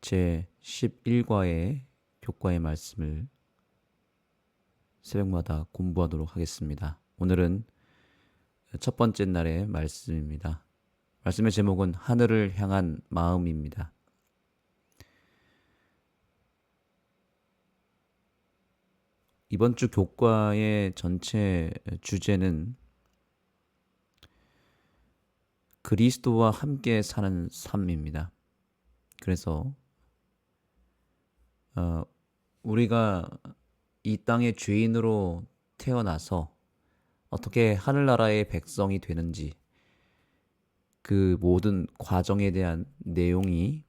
제 11과의 교과의 말씀을 새벽마다 공부하도록 하겠습니다. 오늘은 첫 번째 날의 말씀입니다. 말씀의 제목은 하늘을 향한 마음입니다. 이번 주 교과의 전체 주제는 그리스도와 함께 사는 삶입니다. 그래서 우리가 이 땅의 죄인으로 태어나서 어떻게 하늘나라의 백성이 되는지 그 모든 과정에 대한 내용이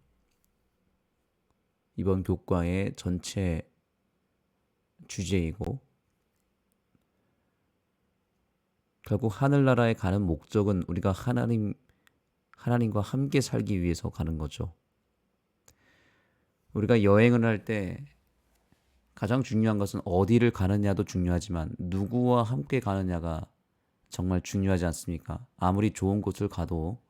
이번 교과의 전체 주제이고, 결국 하늘나라에 가는 목적은 우리가 하나님과 함께 살기 위해서 가는 거죠. 우리가 여행을 할 때 가장 중요한 것은 어디를 가느냐도 중요하지만 누구와 함께 가느냐가 정말 중요하지 않습니까? 아무리 좋은 곳을 가도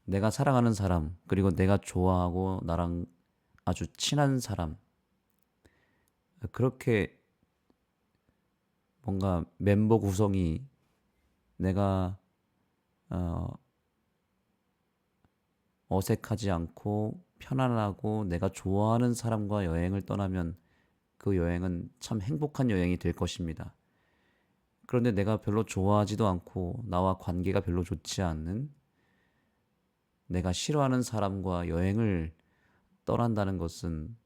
내가 사랑하는 사람, 그리고 내가 좋아하고 나랑 아주 친한 사람, 그렇게 뭔가 멤버 구성이 내가 어색하지 않고 편안하고 내가 좋아하는 사람과 여행을 떠나면 그 여행은 참 행복한 여행이 될 것입니다. 그런데 내가 별로 좋아하지도 않고 나와 관계가 별로 좋지 않는, 내가 싫어하는 사람과 여행을 떠난다는 것은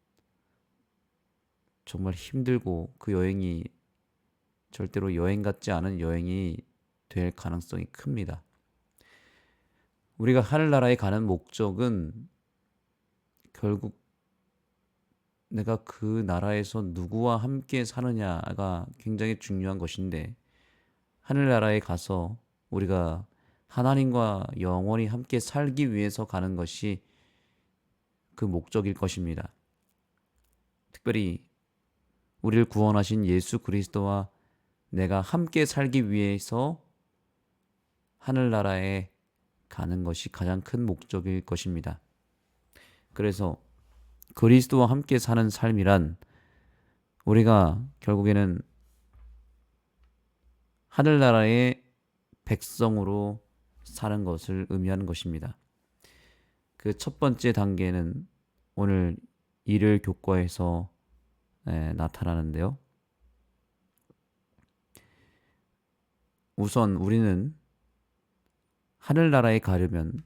정말 힘들고 그 여행이 절대로 여행 같지 않은 여행이 될 가능성이 큽니다. 우리가 하늘나라에 가는 목적은 결국 내가 그 나라에서 누구와 함께 사느냐가 굉장히 중요한 것인데, 하늘나라에 가서 우리가 하나님과 영원히 함께 살기 위해서 가는 것이 그 목적일 것입니다. 특별히 우리를 구원하신 예수 그리스도와 내가 함께 살기 위해서 하늘나라에 가는 것이 가장 큰 목적일 것입니다. 그래서 그리스도와 함께 사는 삶이란 우리가 결국에는 하늘나라의 백성으로 사는 것을 의미하는 것입니다. 그 첫 번째 단계는 오늘 일요일 교과에서 나타나는데요. 우선 우리는 하늘나라에 가려면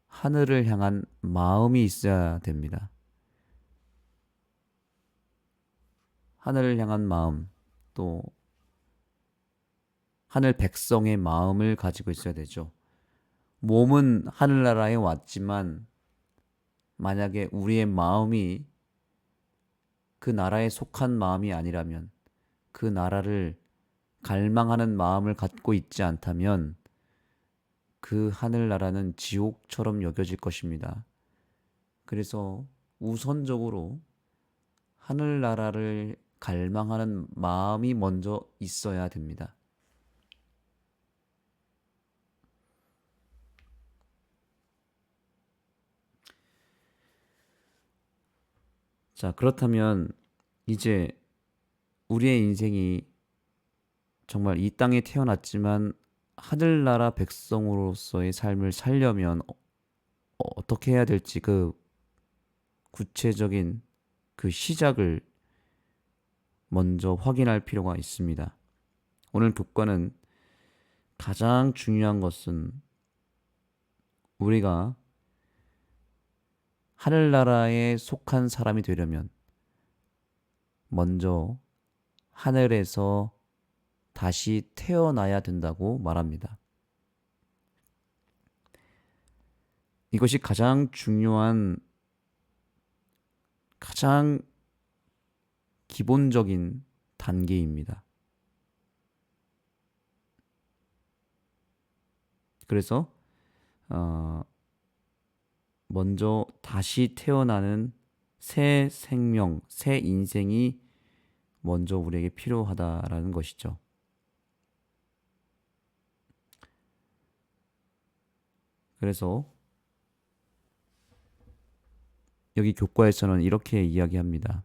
하늘을 향한 마음이 있어야 됩니다. 하늘을 향한 마음, 또 하늘 백성의 마음을 가지고 있어야 되죠. 몸은 하늘나라에 왔지만 만약에 우리의 마음이 그 나라에 속한 마음이 아니라면, 그 나라를 갈망하는 마음을 갖고 있지 않다면 그 하늘나라는 지옥처럼 여겨질 것입니다. 그래서 우선적으로 하늘나라를 갈망하는 마음이 먼저 있어야 됩니다. 자, 그렇다면 이제 우리의 인생이 정말 이 땅에 태어났지만 하늘나라 백성으로서의 삶을 살려면 어떻게 해야 될지, 그 구체적인 그 시작을 먼저 확인할 필요가 있습니다. 오늘 교과는 가장 중요한 것은 우리가 하늘나라에 속한 사람이 되려면 먼저 하늘에서 다시 태어나야 된다고 말합니다. 이것이 가장 중요한, 가장 기본적인 단계입니다. 그래서 먼저 다시 태어나는 새 생명, 새 인생이 먼저 우리에게 필요하다라는 것이죠. 그래서 여기 교과에서는 이렇게 이야기합니다.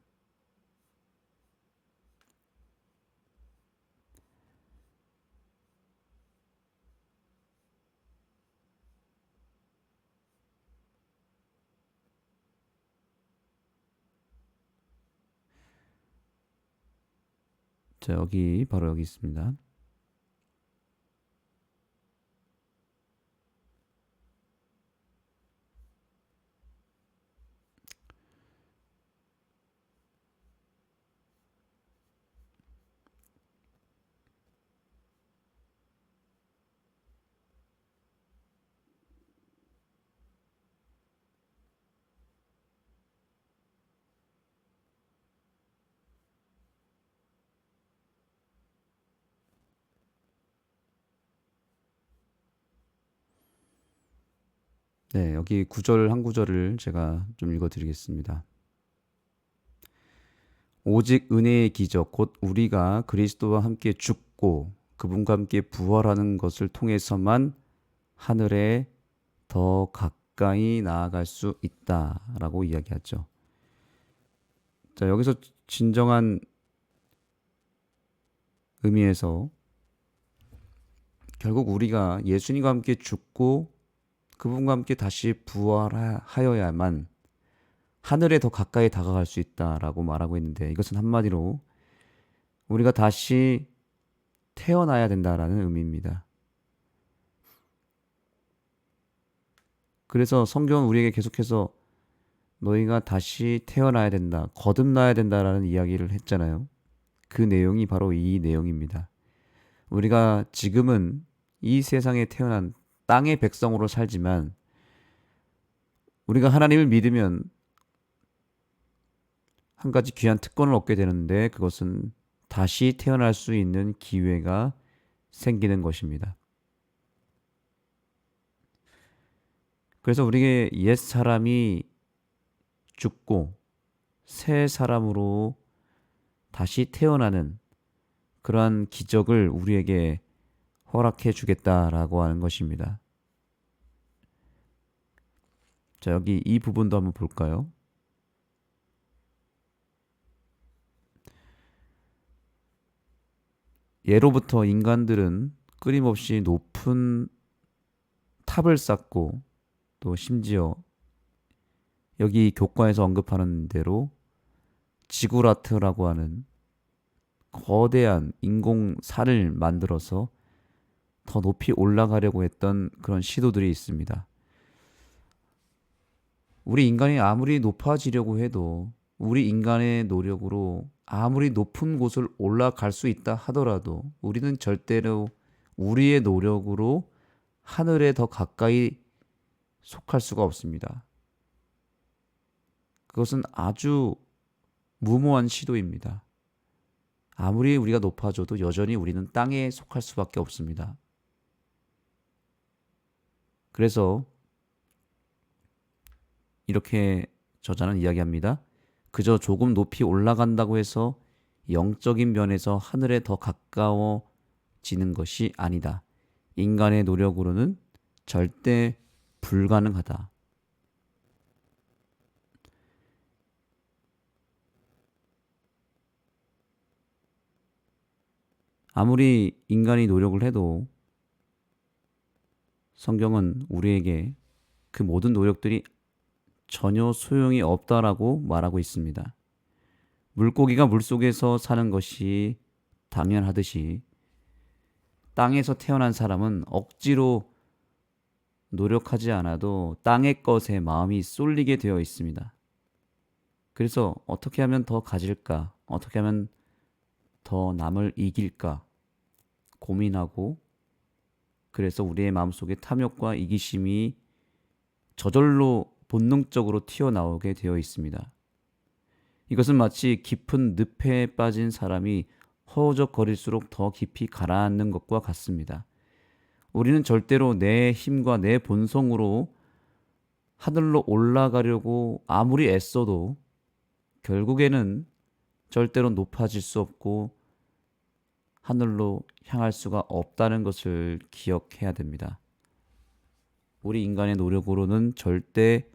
자, 여기 바로 여기 있습니다. 네, 여기 구절 한 구절을 제가 좀 읽어드리겠습니다. 오직 은혜의 기적, 곧 우리가 그리스도와 함께 죽고 그분과 함께 부활하는 것을 통해서만 하늘에 더 가까이 나아갈 수 있다라고 이야기하죠. 자, 여기서 진정한 의미에서 결국 우리가 예수님과 함께 죽고 그분과 함께 다시 부활하여야만 하늘에 더 가까이 다가갈 수 있다라고 말하고 있는데, 이것은 한마디로 우리가 다시 태어나야 된다라는 의미입니다. 그래서 성경은 우리에게 계속해서 너희가 다시 태어나야 된다, 거듭나야 된다라는 이야기를 했잖아요. 그 내용이 바로 이 내용입니다. 우리가 지금은 이 세상에 태어난 땅의 백성으로 살지만 우리가 하나님을 믿으면 한 가지 귀한 특권을 얻게 되는데, 그것은 다시 태어날 수 있는 기회가 생기는 것입니다. 그래서 우리에게 옛 사람이 죽고 새 사람으로 다시 태어나는 그러한 기적을 우리에게 허락해 주겠다라고 하는 것입니다. 자, 여기 이 부분도 한번 볼까요? 예로부터 인간들은 끊임없이 높은 탑을 쌓고, 또 심지어 여기 교과에서 언급하는 대로 지구라트라고 하는 거대한 인공산을 만들어서 더 높이 올라가려고 했던 그런 시도들이 있습니다. 우리 인간이 아무리 높아지려고 해도, 우리 인간의 노력으로 아무리 높은 곳을 올라갈 수 있다 하더라도 우리는 절대로 우리의 노력으로 하늘에 더 가까이 속할 수가 없습니다. 그것은 아주 무모한 시도입니다. 아무리 우리가 높아져도 여전히 우리는 땅에 속할 수밖에 없습니다. 그래서 이렇게 저자는 이야기합니다. 그저 조금 높이 올라간다고 해서 영적인 면에서 하늘에 더 가까워지는 것이 아니다. 인간의 노력으로는 절대 불가능하다. 아무리 인간이 노력을 해도 성경은 우리에게 그 모든 노력들이 전혀 소용이 없다라고 말하고 있습니다. 물고기가 물속에서 사는 것이 당연하듯이 땅에서 태어난 사람은 억지로 노력하지 않아도 땅의 것에 마음이 쏠리게 되어 있습니다. 그래서 어떻게 하면 더 가질까? 어떻게 하면 더 남을 이길까? 고민하고, 그래서 우리의 마음속에 탐욕과 이기심이 저절로 본능적으로 튀어나오게 되어 있습니다. 이것은 마치 깊은 늪에 빠진 사람이 허우적거릴수록 더 깊이 가라앉는 것과 같습니다. 우리는 절대로 내 힘과 내 본성으로 하늘로 올라가려고 아무리 애써도 결국에는 절대로 높아질 수 없고 하늘로 향할 수가 없다는 것을 기억해야 됩니다. 우리 인간의 노력으로는 절대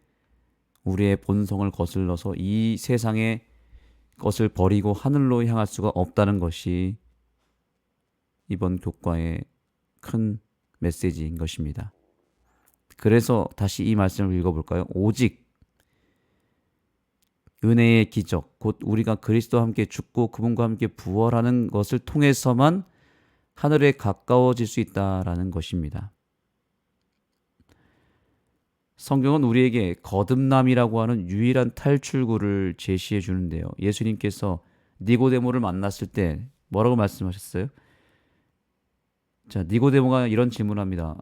우리의 본성을 거슬러서 이 세상의 것을 버리고 하늘로 향할 수가 없다는 것이 이번 교과의 큰 메시지인 것입니다. 그래서 다시 이 말씀을 읽어볼까요? 오직 은혜의 기적, 곧 우리가 그리스도와 함께 죽고 그분과 함께 부활하는 것을 통해서만 하늘에 가까워질 수 있다라는 것입니다. 성경은 우리에게 거듭남이라고 하는 유일한 탈출구를 제시해 주는데요. 예수님께서 니고데모를 만났을 때 뭐라고 말씀하셨어요? 자, 니고데모가 이런 질문을 합니다.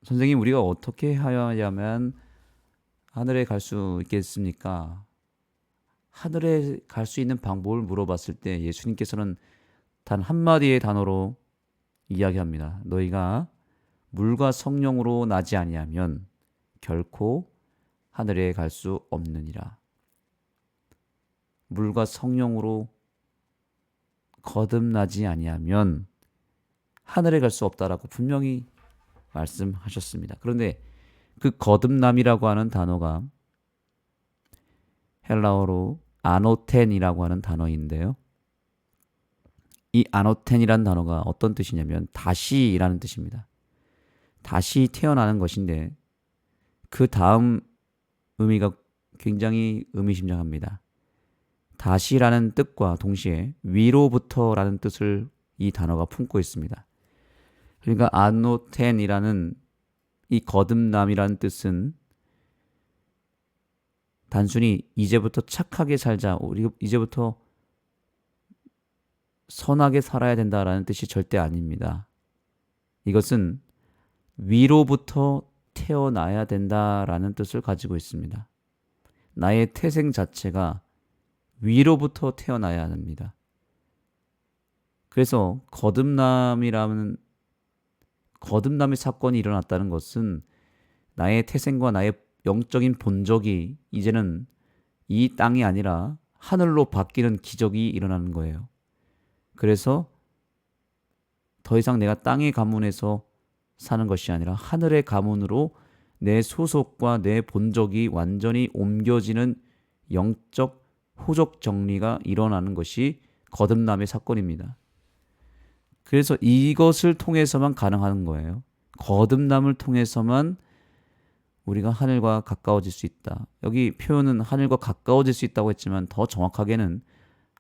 선생님, 우리가 어떻게 하야만 하늘에 갈 수 있겠습니까? 하늘에 갈 수 있는 방법을 물어봤을 때 예수님께서는 단 한마디의 단어로 이야기합니다. 너희가 물과 성령으로 나지 아니하면 결코 하늘에 갈 수 없느니라. 물과 성령으로 거듭나지 아니하면 하늘에 갈 수 없다라고 분명히 말씀하셨습니다. 그런데 그 거듭남이라고 하는 단어가 헬라어로 아노텐이라고 하는 단어인데요. 이 아노텐이라는 단어가 어떤 뜻이냐면 다시라는 뜻입니다. 다시 태어나는 것인데 그 다음 의미가 굉장히 의미심장합니다. 다시라는 뜻과 동시에 위로부터라는 뜻을 이 단어가 품고 있습니다. 그러니까 아노텐이라는 이 거듭남이라는 뜻은 단순히 이제부터 착하게 살자, 우리 이제부터 선하게 살아야 된다라는 뜻이 절대 아닙니다. 이것은 위로부터 태어나야 된다라는 뜻을 가지고 있습니다. 나의 태생 자체가 위로부터 태어나야 합니다. 그래서 거듭남의 사건이 일어났다는 것은 나의 태생과 나의 영적인 본적이 이제는 이 땅이 아니라 하늘로 바뀌는 기적이 일어나는 거예요. 그래서 더 이상 내가 땅의 가문에서 사는 것이 아니라 하늘의 가문으로 내 소속과 내 본적이 완전히 옮겨지는 영적 호적 정리가 일어나는 것이 거듭남의 사건입니다. 그래서 이것을 통해서만 가능한 거예요. 거듭남을 통해서만 우리가 하늘과 가까워질 수 있다. 여기 표현은 하늘과 가까워질 수 있다고 했지만 더 정확하게는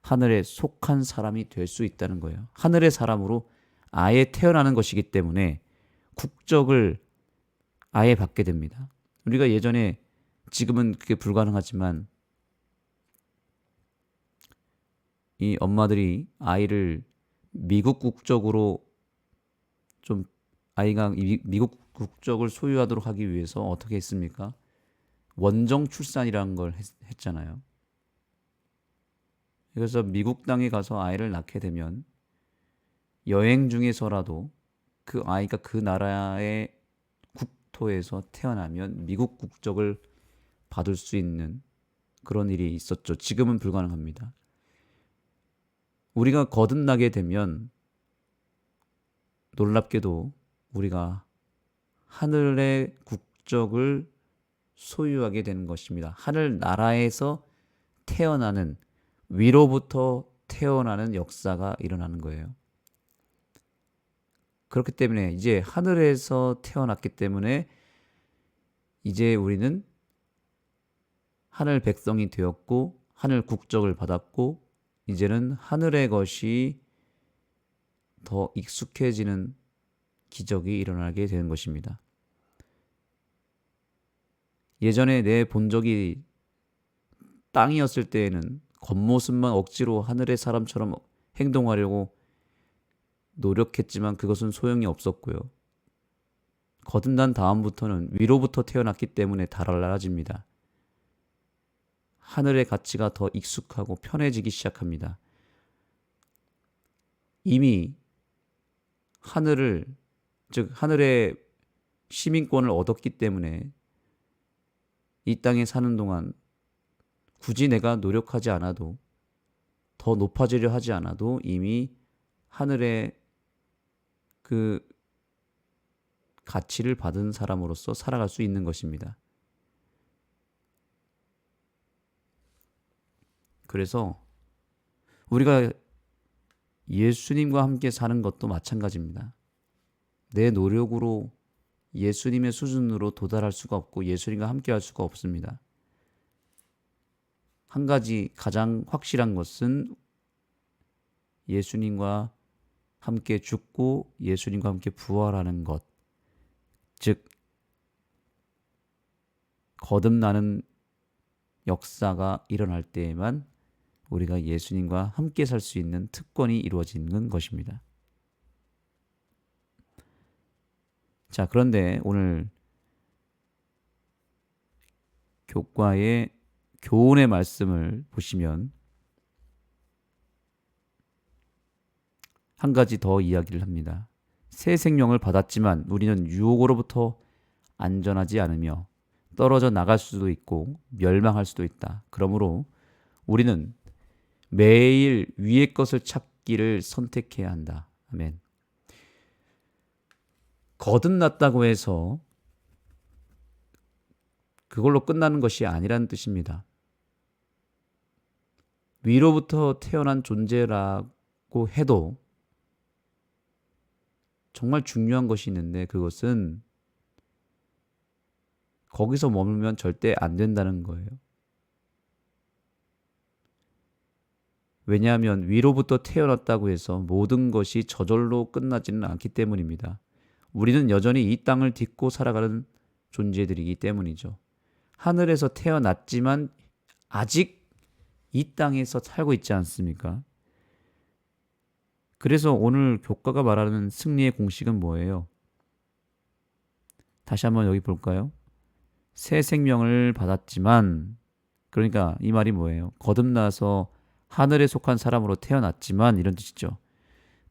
하늘에 속한 사람이 될 수 있다는 거예요. 하늘의 사람으로 아예 태어나는 것이기 때문에 국적을 아예 받게 됩니다. 우리가 예전에, 지금은 그게 불가능하지만 이 엄마들이 아이를 미국 국적으로 좀 아이가 미국 국적을 소유하도록 하기 위해서 어떻게 했습니까? 원정 출산이라는 걸 했잖아요. 그래서 미국 땅에 가서 아이를 낳게 되면 여행 중에서라도 그 아이가 그 나라의 국토에서 태어나면 미국 국적을 받을 수 있는 그런 일이 있었죠. 지금은 불가능합니다. 우리가 거듭나게 되면 놀랍게도 우리가 하늘의 국적을 소유하게 되는 것입니다. 하늘 나라에서 태어나는, 위로부터 태어나는 역사가 일어나는 거예요. 그렇기 때문에 이제 하늘에서 태어났기 때문에 이제 우리는 하늘 백성이 되었고 하늘 국적을 받았고 이제는 하늘의 것이 더 익숙해지는 기적이 일어나게 되는 것입니다. 예전에 내 본적이 땅이었을 때에는 겉모습만 억지로 하늘의 사람처럼 행동하려고 노력했지만 그것은 소용이 없었고요. 거듭난 다음부터는 위로부터 태어났기 때문에 달라집니다. 하늘의 가치가 더 익숙하고 편해지기 시작합니다. 이미 하늘의 시민권을 얻었기 때문에 이 땅에 사는 동안 굳이 내가 노력하지 않아도, 더 높아지려 하지 않아도 이미 하늘의 그 가치를 받은 사람으로서 살아갈 수 있는 것입니다. 그래서 우리가 예수님과 함께 사는 것도 마찬가지입니다. 내 노력으로 예수님의 수준으로 도달할 수가 없고 예수님과 함께 할 수가 없습니다. 한 가지 가장 확실한 것은 예수님과 함께 죽고 예수님과 함께 부활하는 것, 즉 거듭나는 역사가 일어날 때에만 우리가 예수님과 함께 살 수 있는 특권이 이루어지는 것입니다. 자, 그런데 오늘 교과의 교훈의 말씀을 보시면 한 가지 더 이야기를 합니다. 새 생명을 받았지만 우리는 유혹으로부터 안전하지 않으며 떨어져 나갈 수도 있고 멸망할 수도 있다. 그러므로 우리는 매일 위의 것을 찾기를 선택해야 한다. 아멘. 거듭났다고 해서 그걸로 끝나는 것이 아니라는 뜻입니다. 위로부터 태어난 존재라고 해도 정말 중요한 것이 있는데 그것은 거기서 머물면 절대 안 된다는 거예요. 왜냐하면 위로부터 태어났다고 해서 모든 것이 저절로 끝나지는 않기 때문입니다. 우리는 여전히 이 땅을 딛고 살아가는 존재들이기 때문이죠. 하늘에서 태어났지만 아직 이 땅에서 살고 있지 않습니까? 그래서 오늘 교과가 말하는 승리의 공식은 뭐예요? 다시 한번 여기 볼까요? 새 생명을 받았지만, 그러니까 이 말이 뭐예요? 거듭나서 하늘에 속한 사람으로 태어났지만 이런 뜻이죠.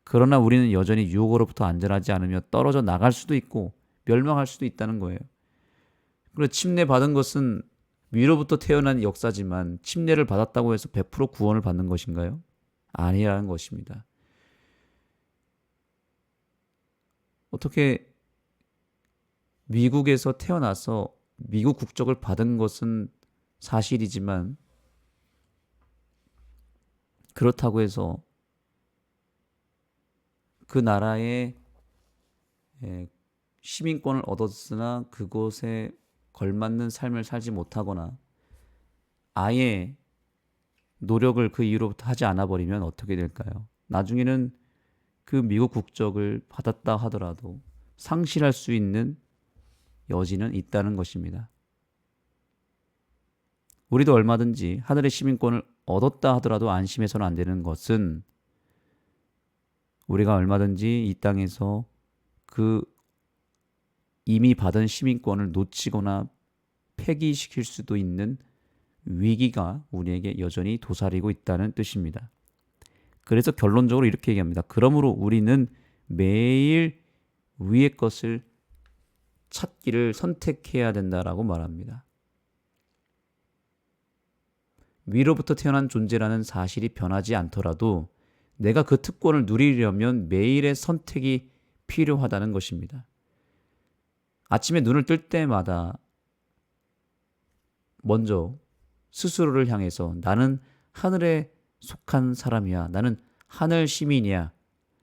그러나 우리는 여전히 유혹으로부터 안전하지 않으며 떨어져 나갈 수도 있고 멸망할 수도 있다는 거예요. 그리고 침례 받은 것은 위로부터 태어난 역사지만 침례를 받았다고 해서 100% 구원을 받는 것인가요? 아니라는 것입니다. 어떻게 미국에서 태어나서 미국 국적을 받은 것은 사실이지만 그렇다고 해서 그 나라의 시민권을 얻었으나 그곳에 걸맞는 삶을 살지 못하거나 아예 노력을 그 이후로부터 하지 않아 버리면 어떻게 될까요? 나중에는 그 미국 국적을 받았다 하더라도 상실할 수 있는 여지는 있다는 것입니다. 우리도 얼마든지 하늘의 시민권을 얻었다 하더라도 안심해서는 안 되는 것은 우리가 얼마든지 이 땅에서 그 이미 받은 시민권을 놓치거나 폐기시킬 수도 있는 위기가 우리에게 여전히 도사리고 있다는 뜻입니다. 그래서 결론적으로 이렇게 얘기합니다. 그러므로 우리는 매일 위의 것을 찾기를 선택해야 된다라고 말합니다. 위로부터 태어난 존재라는 사실이 변하지 않더라도 내가 그 특권을 누리려면 매일의 선택이 필요하다는 것입니다. 아침에 눈을 뜰 때마다 먼저 스스로를 향해서 나는 하늘에 속한 사람이야. 나는 하늘 시민이야.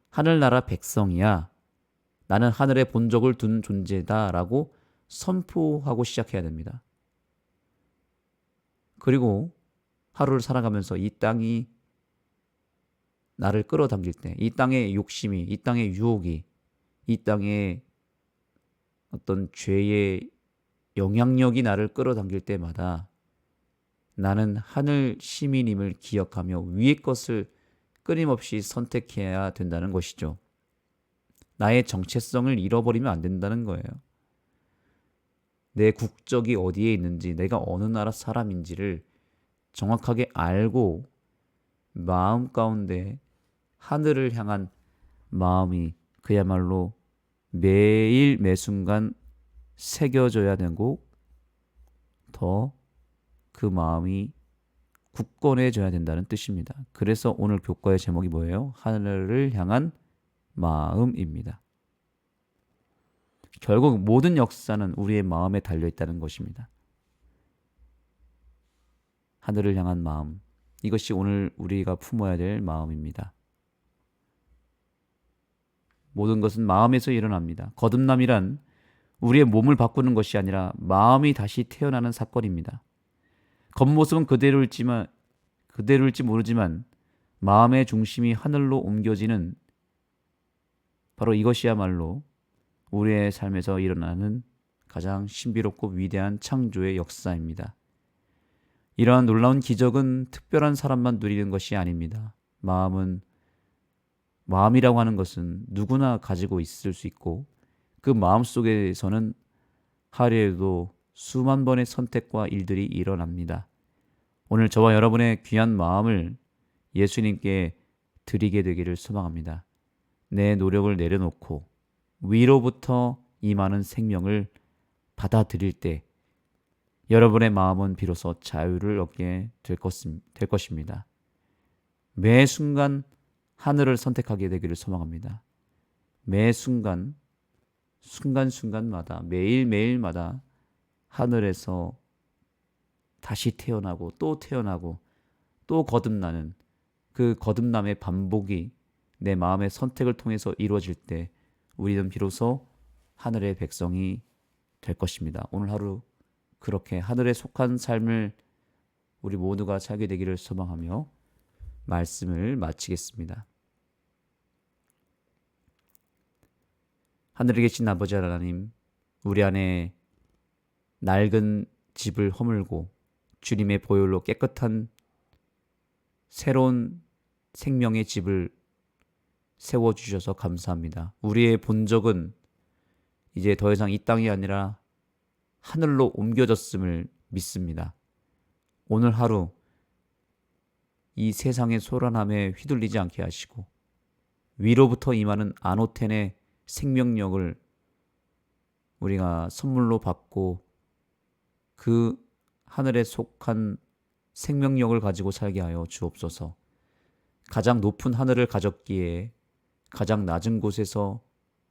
하늘나라 백성이야. 나는 하늘에 본적을 둔 존재다라고 선포하고 시작해야 됩니다. 그리고 하루를 살아가면서 이 땅이 나를 끌어당길 때, 이 땅의 욕심이, 이 땅의 유혹이, 이 땅의 어떤 죄의 영향력이 나를 끌어당길 때마다 나는 하늘 시민임을 기억하며 위의 것을 끊임없이 선택해야 된다는 것이죠. 나의 정체성을 잃어버리면 안 된다는 거예요. 내 국적이 어디에 있는지, 내가 어느 나라 사람인지를 정확하게 알고 마음 가운데 하늘을 향한 마음이 그야말로 매일 매순간 새겨져야 되고 더 그 마음이 굳건해져야 된다는 뜻입니다. 그래서 오늘 교과의 제목이 뭐예요? 하늘을 향한 마음입니다. 결국 모든 역사는 우리의 마음에 달려있다는 것입니다. 하늘을 향한 마음. 이것이 오늘 우리가 품어야 될 마음입니다. 모든 것은 마음에서 일어납니다. 거듭남이란 우리의 몸을 바꾸는 것이 아니라 마음이 다시 태어나는 사건입니다. 겉모습은 그대로일지 모르지만 마음의 중심이 하늘로 옮겨지는 바로 이것이야말로 우리의 삶에서 일어나는 가장 신비롭고 위대한 창조의 역사입니다. 이러한 놀라운 기적은 특별한 사람만 누리는 것이 아닙니다. 마음이라고 하는 것은 누구나 가지고 있을 수 있고 그 마음 속에서는 하루에도 수만 번의 선택과 일들이 일어납니다. 오늘 저와 여러분의 귀한 마음을 예수님께 드리게 되기를 소망합니다. 내 노력을 내려놓고 위로부터 임하는 생명을 받아들일 때 여러분의 마음은 비로소 자유를 얻게 될 것입니다. 매 순간 하늘을 선택하게 되기를 소망합니다. 매 순간마다 매일매일마다 하늘에서 다시 태어나고 또 태어나고 또 거듭나는 그 거듭남의 반복이 내 마음의 선택을 통해서 이루어질 때 우리는 비로소 하늘의 백성이 될 것입니다. 오늘 하루 그렇게 하늘에 속한 삶을 우리 모두가 살게 되기를 소망하며 말씀을 마치겠습니다. 하늘에 계신 아버지 하나님, 우리 안에 낡은 집을 허물고 주님의 보혈로 깨끗한 새로운 생명의 집을 세워주셔서 감사합니다. 우리의 본적은 이제 더 이상 이 땅이 아니라 하늘로 옮겨졌음을 믿습니다. 오늘 하루 이 세상의 소란함에 휘둘리지 않게 하시고 위로부터 임하는 아노텐의 생명력을 우리가 선물로 받고 그 하늘에 속한 생명력을 가지고 살게 하여 주옵소서. 가장 높은 하늘을 가졌기에 가장 낮은 곳에서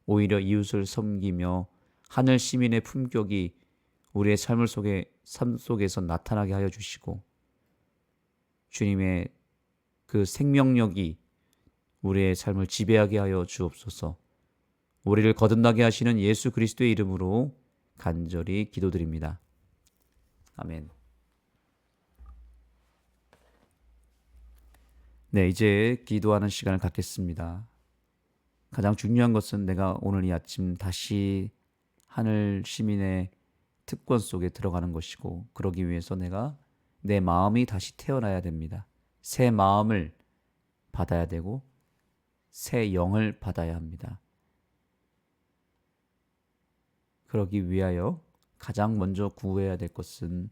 오히려 이웃을 섬기며 하늘 시민의 품격이 우리의 삶 속에서 나타나게 하여 주시고 주님의 그 생명력이 우리의 삶을 지배하게 하여 주옵소서. 우리를 거듭나게 하시는 예수 그리스도의 이름으로 간절히 기도드립니다. 아멘. 네, 이제 기도하는 시간을 갖겠습니다. 가장 중요한 것은 내가 오늘 이 아침 다시 하늘 시민의 특권 속에 들어가는 것이고 그러기 위해서 내가 내 마음이 다시 태어나야 됩니다. 새 마음을 받아야 되고 새 영을 받아야 합니다. 그러기 위하여 가장 먼저 구해야 될 것은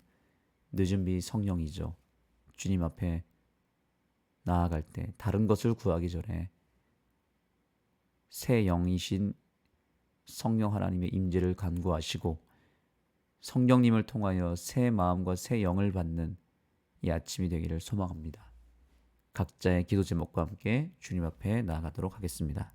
늦은 비 성령이죠. 주님 앞에 나아갈 때 다른 것을 구하기 전에 새 영이신 성령 하나님의 임재를 간구하시고 성령님을 통하여 새 마음과 새 영을 받는 이 아침이 되기를 소망합니다. 각자의 기도 제목과 함께 주님 앞에 나아가도록 하겠습니다.